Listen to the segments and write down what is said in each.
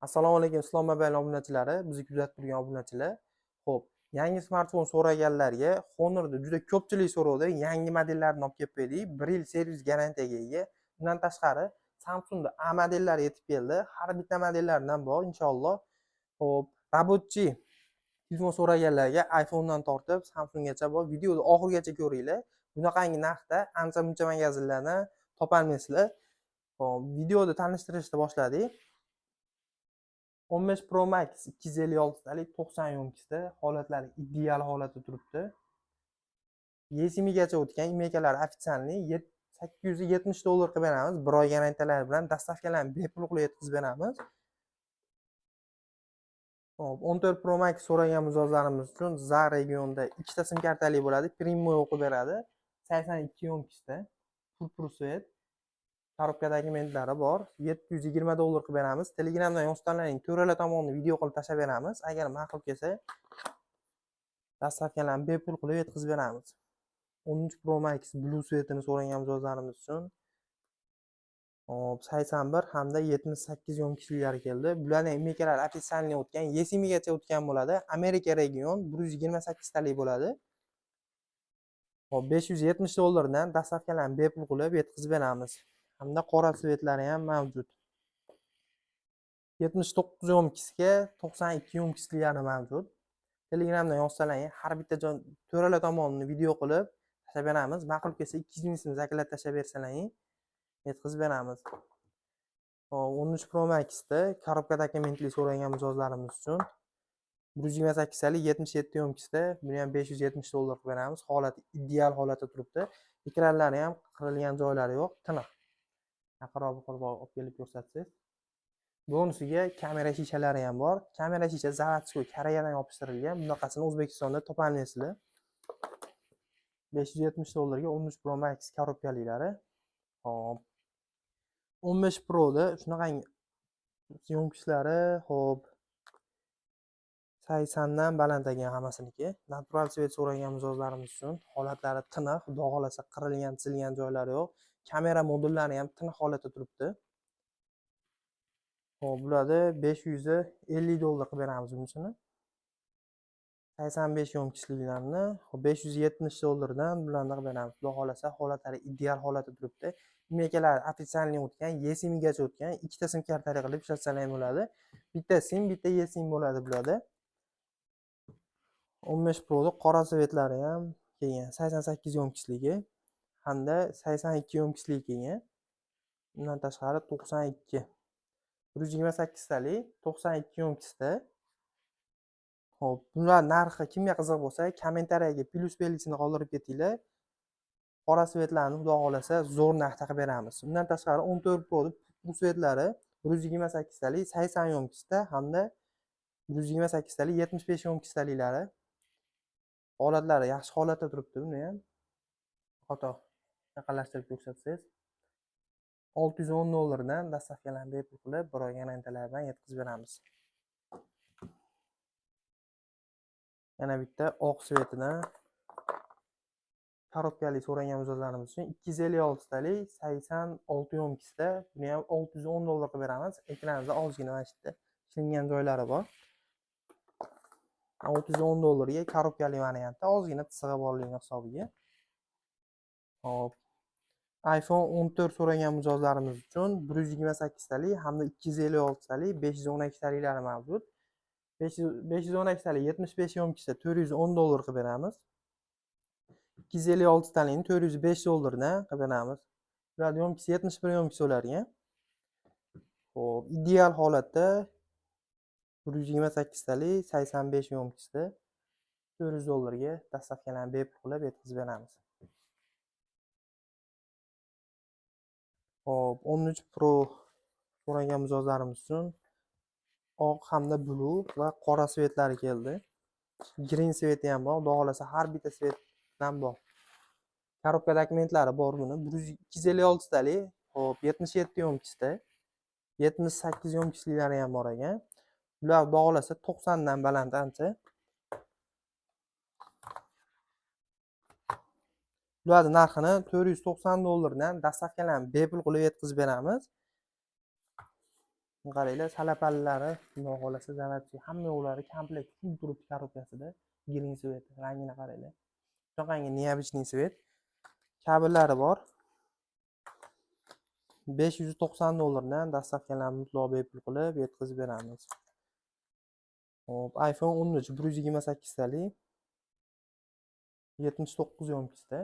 Assalomu alaykum Islom Mobile obunachilari, bizni kuzatib turgan obunachilar. Xo'p, yangi smartfon so'raganlarga Honor'da juda ko'pchilik so'rovdi. Yangi modellarni olib kelib berdik. 1 yil servis garantiyaga ega. Bundan tashqari Samsungda A modellari yetib keldi. Har bitta modellaridan bor inshaalloh. Xo'p, Rabotchi telefon so'raganlarga iPhone'dan tortib Samsunggacha bor. Videoni oxirigacha ko'ringlar. Bunaqangi narxda ancha-muncha magazinlardan topolmaysizlar. Xo'p, videoni tanishtirishni boshladik. 15 Pro Max 256 talik 90 yo'mkisda holatlari ideal holatda turibdi. YSMgacha o'tgan imekalar ofitsialniy $870 qilib beramiz. Bir oy garantiyalari bilan dastavkalarni bepul qilib yetkazib beramiz. Hop, 14 Pro Max so'ragan mijozlarimiz uchun za regionda ikkita sim kartali bo'ladi, Primo o'qib beradi. 82 yo'mkisda purpur svet. Korobka dokumentlari bor. $720 qilib beramiz. Telegramdan yozganlaring to'rala tomonni video qilib tashlab beramiz. Agar ma'qul kelsa, dastavkalarni bepul qilib yetkazib beramiz. 13 Pro Max Blue svetini so'ragan mijozlarimiz uchun 81 hamda 78 yo'mkishlilari keldi. Bularning imekalar ofitsialniy o'tgan, YSMgacha o'tgan bo'ladi. Amerika region 128 talik bo'ladi. Hop, $570 dan dastavkalarni bepul qilib yetkazib beramiz. Hamda qora svetlari ham mavjud. 79 yo'mkisga 92 yo'mkisliklari mavjud. Telegramdan yozsalar har bitta to'rala tomonni video qilib tashlab beramiz. Ma'qul kelsa 200 ming so'm zakalab tashlab bersalar yetkazib beramiz. 13 Pro Max'da korobka dokumentli so'ragan mijozlarimiz uchun 128 talik 77 yo'mkisda buni ham $570 qilib beramiz. Holati ideal holatda turibdi. Ekranlari ham qirilgan joylari yo'q, tiniq. Yaqinroq olib kelib ko'rsatsangiz. Bonusiga kamera shishalari ham bor. Kamera shisha zavodskoy Koreyadan yopishtirilgan. Bunaqasini O'zbekistonda topolmaysizlar. $570 ga 13 Pro Max korobkaliklari. Hop. 15 Pro da shunaqangi yo'mkishlari, hop. 80 dan baland ekan hammasiniki. Natural svet so'ragan mijozlarimiz uchun holatlari tiniq, xudo xolasa qirilgan, chizilgan joylari yo'q. Kamera modullari ham tiniq holatda turibdi. Hop, bularda $550 qilib beramiz bunisini. 85 yo'mkisliklarni $570 dan bularni qilib beramiz. Xudo xolasa holatlari ideal holatda turibdi. Imekalar ofitsialniy o'tgan, YSMgacha o'tgan, ikkita sim kartali qilib ishlatsalar ham bo'ladi. Bitta sim, bitta YSM bo'ladi bularda. 15 Pro da qora svetlari ham kelgan, 88 yo'mkisligi hamda 82 yo'mkisligi kelgan. Bundan tashqari 92 128 talik 92 yo'mkisda. Hop, bular narxi kimga qiziq bo'lsa, kommentariyaga plus belgisini qoldirib ketinglar. Qora svetlarni xudo xolasa zo'r narxda qilib beramiz. Bundan tashqari 14 Pro bu svetlari 128 talik 80 yo'mkisda hamda 128 talik 75 yo'mkisdaliklari. Holatlari yaxshi holatda turibdi. Buni ham foto yaqinlashtirib ko'rsatsangiz $610 dan dastavkalarni bepul qilib, bir oy garantiyalari bilan yetkazib beramiz. Yana bitta oq svetidan korobkali so'ragan mijozlarimiz uchun 256 talik 86 yo'mkisda buni ham $610 qilib beramiz. Ekranida ozgina mana shu yerda ishlangan joylari bor. $610 ga korobkali variantda ozgina tisig'i borligi hisobiga. Hop. iPhone 14 so'ragan mijozlarimiz uchun 128 talik hamda 256 talik 512 taliklari mavjud. 512 talik 75 yo'mkisda $410 qilib beramiz. 256 talikni $405 dan qilib beramiz. Bular yo'mkisi 71 yo'mkis ularga. Xo'p, ideal holatda 128 talik 85 yo'mkisda $400 ga dastavkalarni bepul qilib yetkazib beramiz. Hop, 13 Pro so'ragan mijozlarimiz uchun oq hamda blue va qora svetlari keldi. Green sveti ham bor. Xudo xolasa har bitta svetdan bor. Korobka dokumentlari bor buni. 256 talik, hop, 77 yo'mkisda 78 yo'mkisliklari ham bor ekan. Bular xudo xolasa 90 dan baland ancha. Bularning narxini $490 dan dastavkalarni bepul qilib yetkazib beramiz. Qaranglar, salapallari, xudo xohlasa zavodchi, hamma yo'llari komplekt full turibdi korobkasida. Green svet rangini qaranglar. Shunaqangi необычный svet. Kabellari bor. $590 dastavkalarni mutlaq bepul qilib yetkazib beramiz. Hop, iPhone 13 128 talik 79 yomkisda.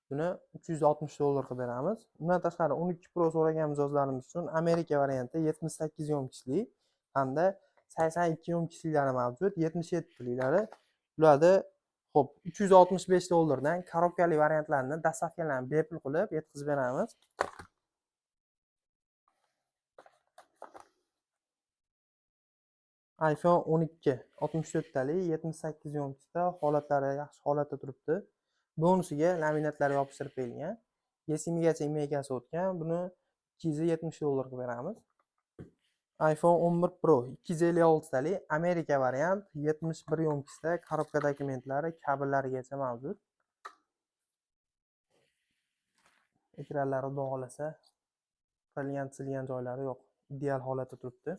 Buni $360 qilib beramiz. Undan tashqari 12 Pro so'ragan mijozlarimiz uchun Amerika varianti 78 yomkisli hamda 82 yomkisliklari mavjud. 77 tiliklari. Bularda hop $365 dan korobkali variantlarni dastavkalarni bepul qilib yetkazib beramiz. iPhone 12 64 talik 78 yomkisda holatlari yaxshi holatda turibdi. Bonusiga laminatlar yopishtirib berilgan. 7 gacha imekasi o'tgan. Buni $270 qilib beramiz. iPhone 11 Pro 256 talik Amerika variant 71 yomkisda korobka dokumentlari kabellarigacha mavjud. Ekranlari xudo xohlasa qilgan joylari yo'q. Ideal holatda turibdi.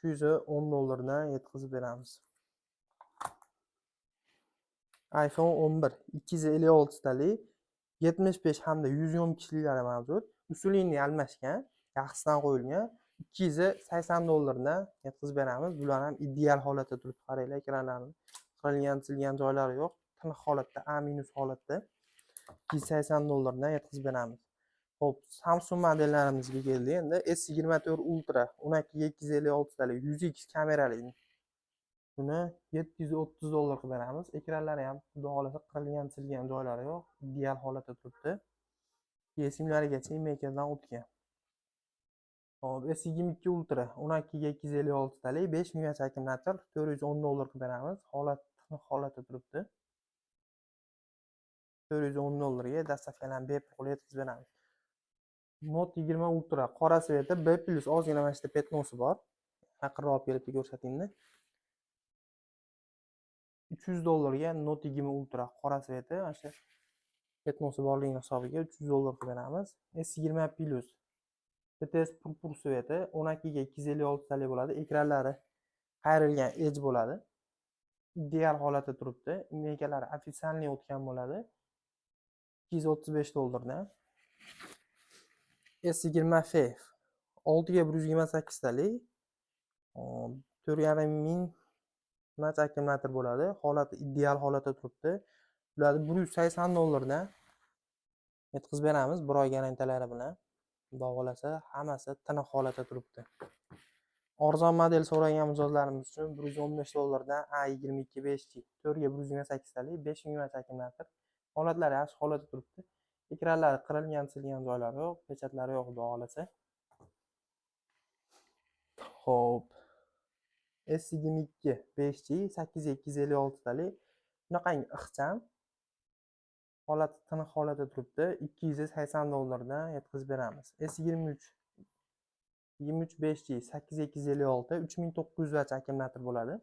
$310 dan yetkazib beramiz. iPhone 11 256 talik 75 hamda 100 yomkisliklari mavjud. Usulini almashgan, yaxshisidan qo'yilgan. $280 dan yetkazib beramiz. Bular ham ideal holatda turibdi. Qaranglar, ekranlarni qilgan joylari yo'q. Tiniq holatda, A- holatda. $280 dan yetkazib beramiz. Hop, Samsung modellarimizga keldi. Endi S24 Ultra 12 talik 100x kamerali. Buni $730 qilib beramiz. Ekranlari ham xudo xohlasa qilgan joylari yo'q. Ideal holatda turibdi. Simlarigacha imekadan o'tgan. Hop, S22 Ultra 12 talik 5 megapiksel akkumulyator $410 qilib beramiz. Holatda turibdi. $410 ga dastavkalarni bepul qilib yetkazib beramiz. Note 20 Ultra qora sveti B+ ozgina mana shunda petnosi bor. Yaqinroq kelib ko'rsatingni. $300 ga Note 20 Ultra qora sveti mana shu petnosi borligini hisobiga $300 qilib beramiz. S20 Plus BTS purpur sveti 12 ga 256 talik bo'ladi. Ekranlari qayrilgan edge bo'ladi. Ideal holatda turibdi. Imekalari ofitsialniy o'tgan bo'ladi. $235 dan. S20 FF 6 ga 128 talik 4,5 ming megapiksel akkumulyator bo'ladi. Holati ideal holatda turibdi. Bularni $180 dan yetkazib beramiz. 1 oy garantiyalari bilan. Xudo xohlasa hammasi tiniq holatda turibdi. Arzon model so'ragan mijozlarimiz uchun $115 dan A22 5G 4 ga 128 talik 5 ming megapiksel akkumulyator. Holatlari yaxshi holatda turibdi. Ekranlari qilgan joylari yo'q, pechatlari yo'q xudo xohlasa. Xo'p. S22 5G 8 ga 256 talik. Bunaqangi ixcham. Holati tiniq holatda turibdi. $280 dan yetkazib beramiz. S23 5G 8 ga 256 3900 watt akkumulyator bo'ladi.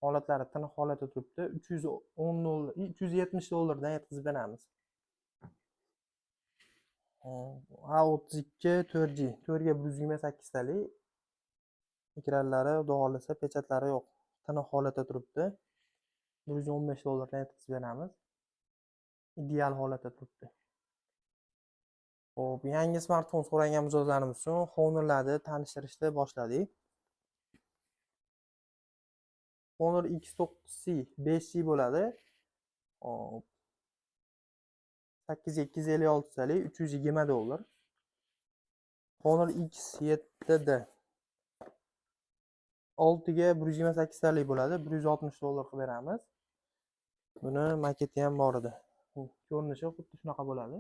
Holatlari tiniq holatda turibdi. $370 dan yetkazib beramiz. A32 4G 4 ga 128 talik. Ekranlari xudo xohlasa pechatlari yo'q. Tiniq holatda turibdi. $115 dan yetkazib beramiz. Ideal holatda turibdi. Xo'p, yangi smartfon so'ragan mijozlarimiz uchun Honor'larni tanishtirishni boshladik. Honor X9C 5G bo'ladi. Hop. 8 ga 256 talik $320. Honor X7D 6 ga 128 talik bo'ladi. $160 qilib beramiz. Buni maketi ham bor edi. Ko'rinishi xuddi shunaqa bo'ladi.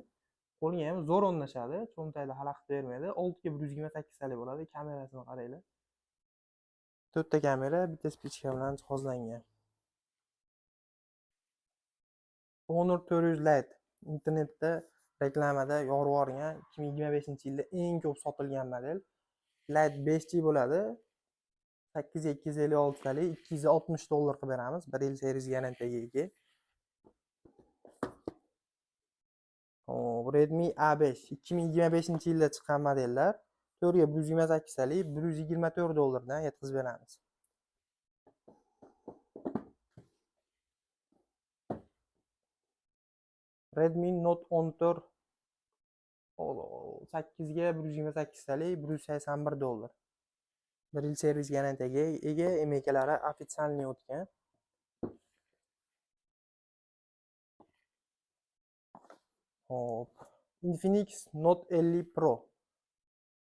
Qo'lga ham zo'r o'rnashadi. Cho'ntagida xalaqit bermaydi. 6 ga 128 talik bo'ladi. Kamerasini qaranglar. 4 ta kamera, bitta spichka bilan jihozlangan. Honor 400 Lite internetda reklamada yorib 2025-yilda eng ko'p sotilgan model. Lite 5G bo'ladi. 8 ga 256 talik $260 qilib beramiz. 1 yil servis garantiyaga ega. Redmi A5 2025-yilda chiqqan modellar 4 ga 128 talik, $124 dan yetkazib beramiz. Redmi Note 14 8 ga 128 talik, $181. 1 yil servis garantiyaga ega, emekalari ofitsialniy o'tgan. Hop. Infinix Note 50 Pro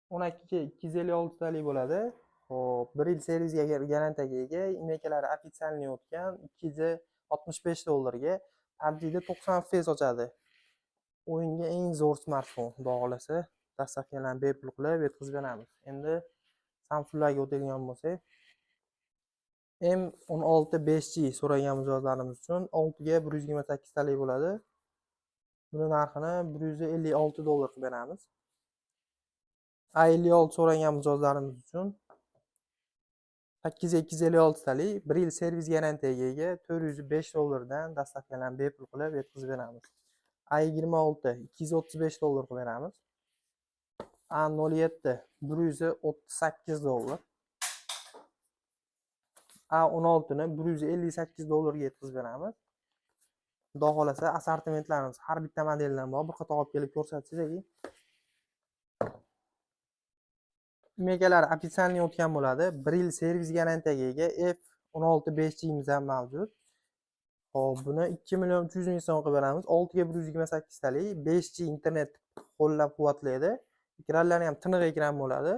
12 ga 256 talik bo'ladi. Hop, 1 yil servis garantiyaga ega, emekalari ofitsialniy o'tgan, $265 ga. PUBG'da 90 FPS ochadi. O'yinga eng zo'r smartfon, xudo xolasa. Dastavkalarni bepul qilib yetkazib beramiz. Endi Samsunglarga o'tadigan bo'lsak, M16 5G so'ragan mijozlarimiz uchun 6 ga 128 talik bo'ladi. Buni narxini $156 qilib beramiz. A56 so'ragan mijozlarimiz uchun 8 ga 256 talik, 1 yil servis garantiyaga ega, $405 dan dastavkalarni bepul qilib yetkazib beramiz. A26 $235 qilib beramiz. A07 $138. A16 ni $158 ga yetkazib beramiz. Xudo xolasa assortimentlarimiz har bitta modeldan bor. Bir qator olib kelib ko'rsatsak, emekalari ofitsialniy o'tgan bo'ladi. 1 yil servis garantiyaga ega F16 5G imiz ham mavjud. Hop, buni 2.300.000 so'm qilib beramiz. 6 ga 128 talik, 5G internet qo'llab-quvvatlaydi. Ekranlari ham tiniq ekran bo'ladi.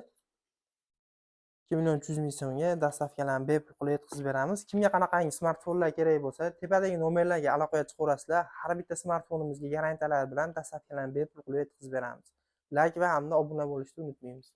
2.300.000 so'mga dastavkalarni bepul qilib yetkazib beramiz. Kimga qanaqangi smartfonlar kerak bo'lsa, tepadagi nomerlarga aloqaga chiqaverasizlar. Har bitta smartfonimizga garantiyalar bilan dastavkalarni bepul qilib yetkazib beramiz. Like va hamda obuna bo'lishni unutmaymiz.